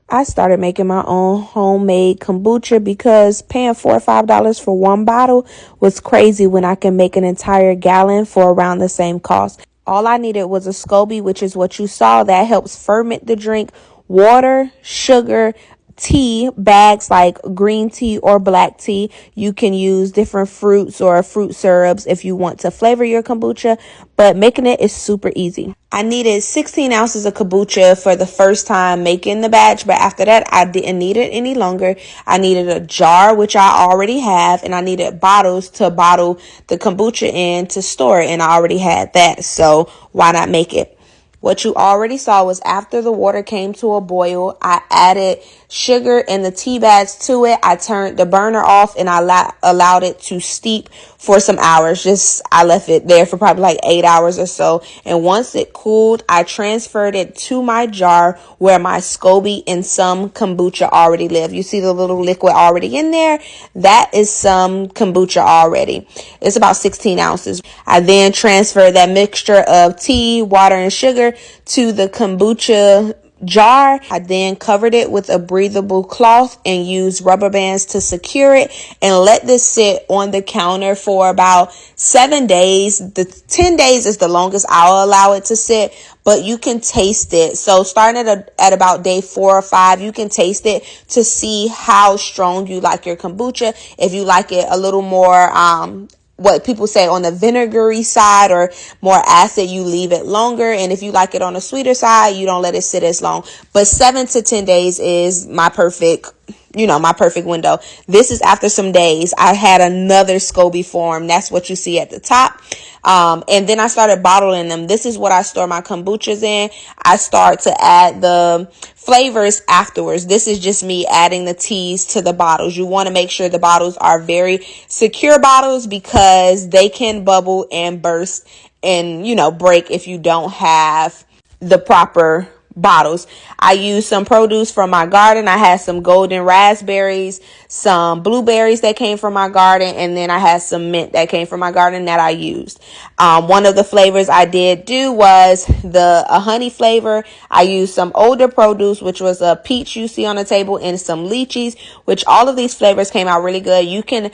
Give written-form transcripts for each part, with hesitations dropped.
I started making my own homemade kombucha because paying $4 or $5 for one bottle was crazy when I can make an entire gallon for around the same cost. All I needed was a SCOBY, which is what you saw, that helps ferment the drink, water, sugar, tea bags like green tea or black tea. You can use different fruits or fruit syrups if you want to flavor your kombucha, but making it is super easy. I needed 16 ounces of kombucha for the first time making the batch, but after that, I didn't need it any longer. I needed a jar, which I already have, and I needed bottles to bottle the kombucha in to store it, and I already had that, so why not make it? What you already saw was after the water came to a boil, I added sugar and the tea bags to it. I turned the burner off and I allowed it to steep for some hours. I left it there for probably like 8 hours or so. And once it cooled, I transferred it to my jar where my SCOBY and some kombucha already live. You see the little liquid already in there? That is some kombucha already. It's about 16 ounces. I then transferred that mixture of tea, water, and sugar to the kombucha jar. I then covered it with a breathable cloth and used rubber bands to secure it and let this sit on the counter for about 7 days. The 10 days is the longest I'll allow it to sit, but you can taste it. So starting at about day 4 or 5, you can taste it to see how strong you like your kombucha. If you like it a little more, what people say on the vinegary side or more acid, you leave it longer. And if you like it on the sweeter side, you don't let it sit as long. But 7 to 10 days is my perfect window. This is after some days. I had another SCOBY form. That's what you see at the top. And then I started bottling them. This is what I store my kombuchas in. I start to add the flavors afterwards. This is just me adding the teas to the bottles. You want to make sure the bottles are very secure bottles because they can bubble and burst and, break if you don't have the proper bottles. I used some produce from my garden. I had some golden raspberries, some blueberries that came from my garden, and then I had some mint that came from my garden that I used. One of the flavors I did do was a honey flavor. I used some older produce, which was a peach you see on the table, and some lychees, which all of these flavors came out really good. You can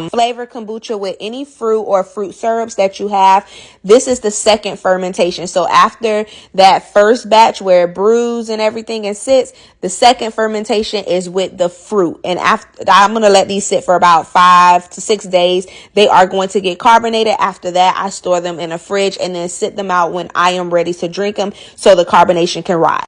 flavor kombucha with any fruit or fruit syrups that you have. This is the second fermentation. So after that first batch where it brews and everything and sits, the second fermentation is with the fruit. And after I'm going to let these sit for about 5 to 6 days. They are going to get carbonated. After that, I store them in a fridge and then sit them out when I am ready to drink them so the carbonation can rise.